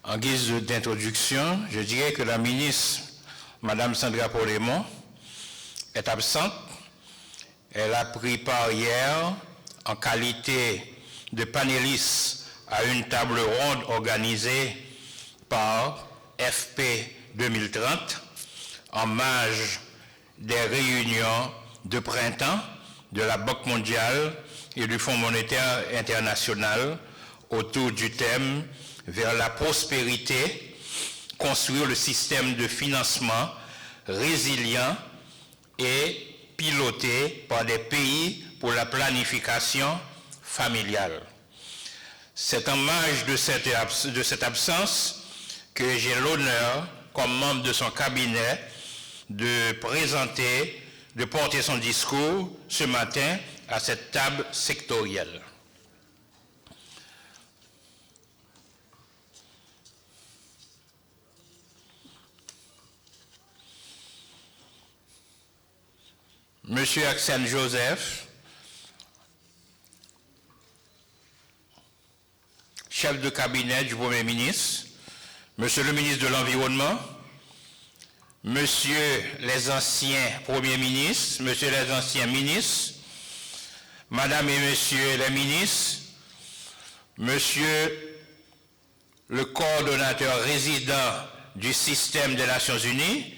En guise d'introduction, je dirais que la ministre, Mme Sandra Paulémont, est absente. Elle a pris part hier en qualité de panéliste à une table ronde organisée par FP 2030 en marge des réunions de printemps de la Banque mondiale et du Fonds monétaire international autour du thème « Vers la prospérité, construire le système de financement résilient et piloté par des pays pour la planification familiale ». C'est en marge de cette absence que j'ai l'honneur, comme membre de son cabinet, de porter son discours ce matin à cette table sectorielle. Monsieur Axel Joseph, chef de cabinet du Premier ministre, Monsieur le ministre de l'Environnement, Monsieur les anciens Premiers ministres, Monsieur les anciens ministres, Madame et Messieurs les ministres, Monsieur le coordonnateur résident du système des Nations Unies,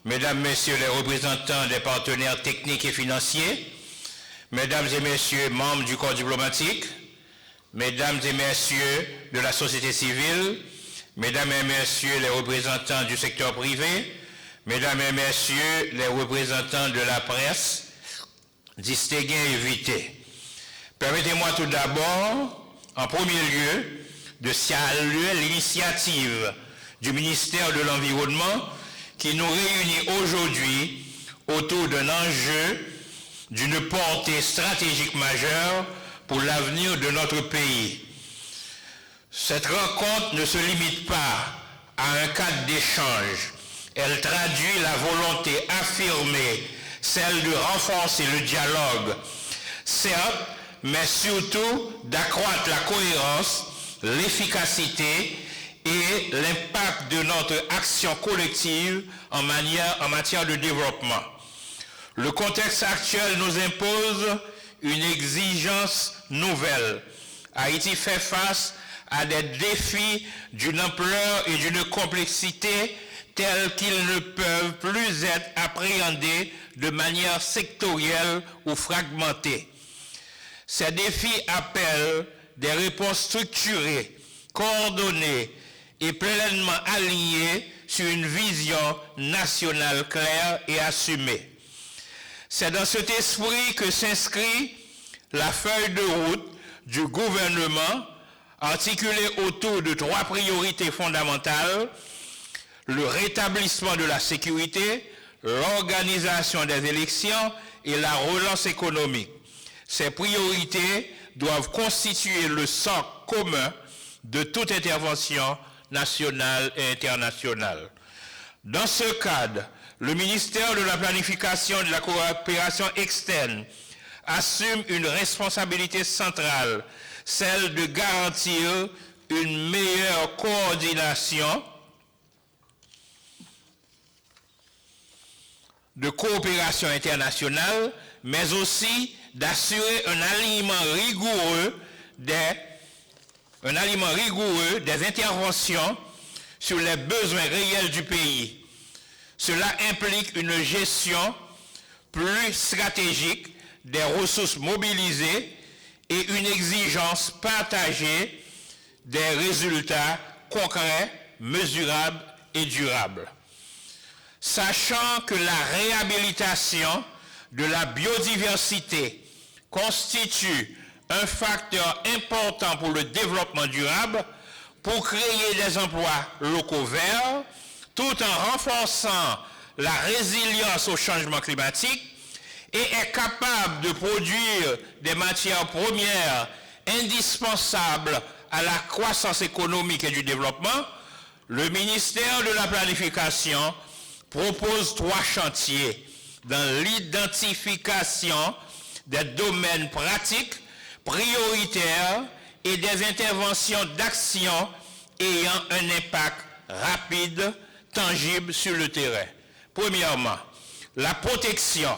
Mesdames, Messieurs les représentants des partenaires techniques et financiers, Mesdames et Messieurs membres du corps diplomatique, Mesdames et Messieurs de la société civile, Mesdames et Messieurs les représentants du secteur privé, Mesdames et Messieurs les représentants de la presse, distingués et invités. Permettez-moi tout d'abord, en premier lieu, de saluer l'initiative du ministère de l'Environnement qui nous réunit aujourd'hui autour d'un enjeu d'une portée stratégique majeure pour l'avenir de notre pays. Cette rencontre ne se limite pas à un cadre d'échange. Elle traduit la volonté affirmée, celle de renforcer le dialogue, certes, mais surtout d'accroître la cohérence, l'efficacité et l'impact de notre action collective en matière de développement. Le contexte actuel nous impose une exigence nouvelle. Haïti fait face à des défis d'une ampleur et d'une complexité tels qu'ils ne peuvent plus être appréhendés de manière sectorielle ou fragmentée. Ces défis appellent des réponses structurées, coordonnées et pleinement alignées sur une vision nationale claire et assumée. C'est dans cet esprit que s'inscrit la feuille de route du gouvernement articulée autour de 3 priorités fondamentales: le rétablissement de la sécurité, l'organisation des élections et la relance économique. Ces priorités doivent constituer le socle commun de toute intervention nationale et internationale. Dans ce cadre, le ministère de la Planification et de la Coopération externe assume une responsabilité centrale, celle de garantir une meilleure coordination de coopération internationale, mais aussi d'assurer un alignement rigoureux des interventions sur les besoins réels du pays. Cela implique une gestion plus stratégique des ressources mobilisées et une exigence partagée des résultats concrets, mesurables et durables. Sachant que la réhabilitation de la biodiversité constitue un facteur important pour le développement durable, pour créer des emplois locaux verts, tout en renforçant la résilience au changement climatique, et est capable de produire des matières premières indispensables à la croissance économique et du développement, le ministère de la Planification propose 3 chantiers dans l'identification des domaines pratiques, prioritaires et des interventions d'action ayant un impact rapide, tangible sur le terrain. Premièrement, la protection,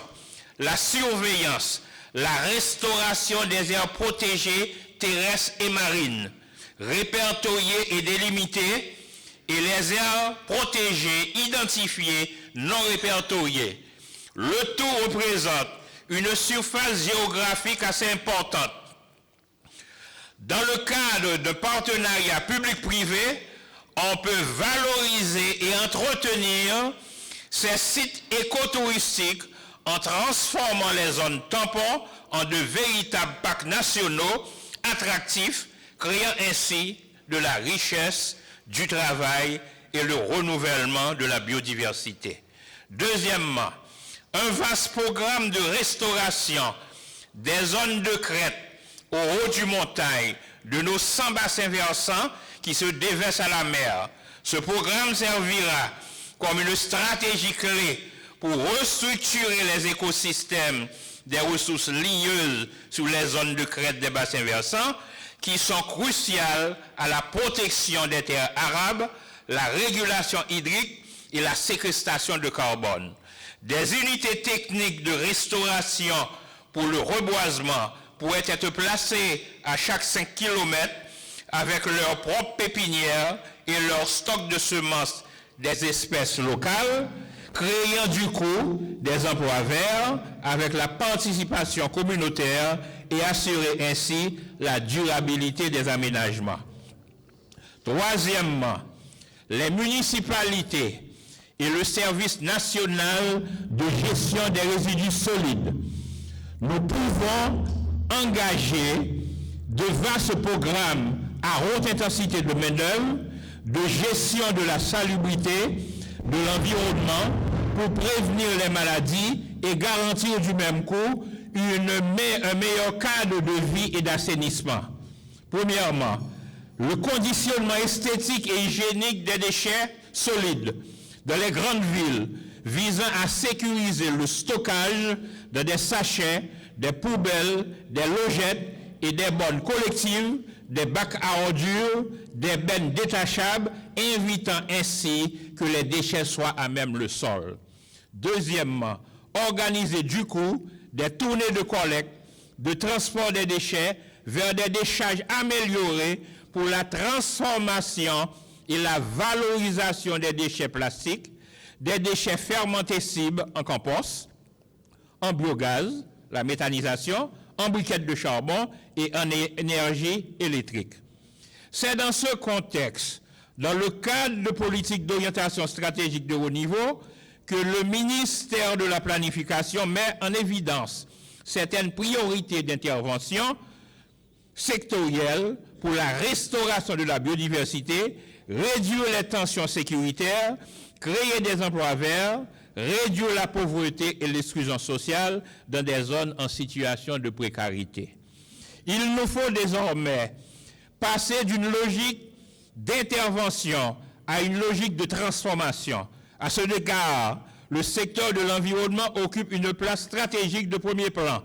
la surveillance, la restauration des aires protégées terrestres et marines, répertoriées et délimitées, et les aires protégées, identifiées, non répertoriées. Le tout représente une surface géographique assez importante. Dans le cadre de partenariats public-privé, on peut valoriser et entretenir ces sites écotouristiques en transformant les zones tampons en de véritables parcs nationaux attractifs, créant ainsi de la richesse, du travail et le renouvellement de la biodiversité. Deuxièmement, un vaste programme de restauration des zones de crête au haut du montagne de nos 100 bassins versants qui se déversent à la mer. Ce programme servira comme une stratégie clé pour restructurer les écosystèmes des ressources ligneuses sur les zones de crête des bassins versants qui sont cruciales à la protection des terres arables, la régulation hydrique et la séquestration de carbone. Des unités techniques de restauration pour le reboisement pourraient être placées à chaque 5 km avec leur propre pépinière et leur stock de semences des espèces locales, créant du coup des emplois verts avec la participation communautaire et assurer ainsi la durabilité des aménagements. Troisièmement, les municipalités et le service national de gestion des résidus solides. Nous pouvons engager de vastes programmes à haute intensité de main-d'œuvre, de gestion de la salubrité, de l'environnement, pour prévenir les maladies et garantir du même coup un meilleur cadre de vie et d'assainissement. Premièrement, le conditionnement esthétique et hygiénique des déchets solides dans les grandes villes visant à sécuriser le stockage dans des sachets, des poubelles, des logettes et des bornes collectives, des bacs à ordures, des bennes détachables, invitant ainsi que les déchets soient à même le sol. Deuxièmement, organiser du coup des tournées de collecte, de transport des déchets vers des décharges améliorées pour la transformation et la valorisation des déchets plastiques, des déchets fermentescibles en compost, en biogaz, la méthanisation, en briquettes de charbon et en énergie électrique. C'est dans ce contexte, dans le cadre de politiques d'orientation stratégique de haut niveau, que le ministère de la Planification met en évidence certaines priorités d'intervention sectorielles pour la restauration de la biodiversité, réduire les tensions sécuritaires, créer des emplois verts, réduire la pauvreté et l'exclusion sociale dans des zones en situation de précarité. Il nous faut désormais passer d'une logique d'intervention à une logique de transformation. À ce égard, le secteur de l'environnement occupe une place stratégique de premier plan.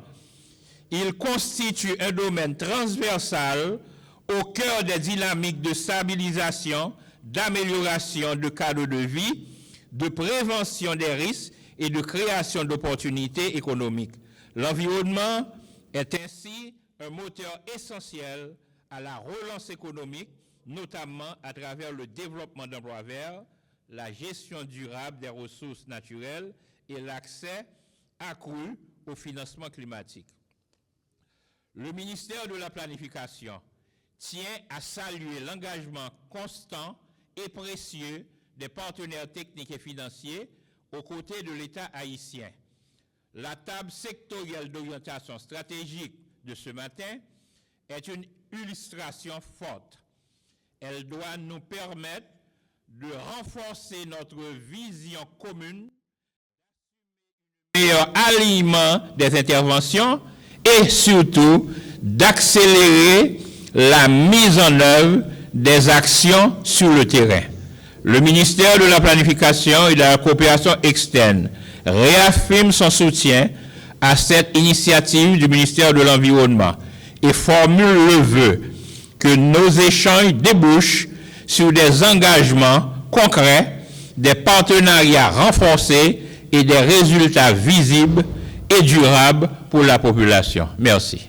Il constitue un domaine transversal au cœur des dynamiques de stabilisation, d'amélioration de cadre de vie, de prévention des risques et de création d'opportunités économiques. L'environnement est ainsi un moteur essentiel à la relance économique, notamment à travers le développement d'emplois verts, la gestion durable des ressources naturelles et l'accès accru au financement climatique. Le ministère de la Planification tient à saluer l'engagement constant et précieux des partenaires techniques et financiers aux côtés de l'État haïtien. La table sectorielle d'orientation stratégique de ce matin est une illustration forte. Elle doit nous permettre de renforcer notre vision commune, un meilleur alignement des interventions et surtout d'accélérer la mise en œuvre des actions sur le terrain. Le ministère de la Planification et de la Coopération externe réaffirme son soutien à cette initiative du ministère de l'Environnement et formule le vœu que nos échanges débouchent sur des engagements concrets, des partenariats renforcés et des résultats visibles et durables pour la population. Merci.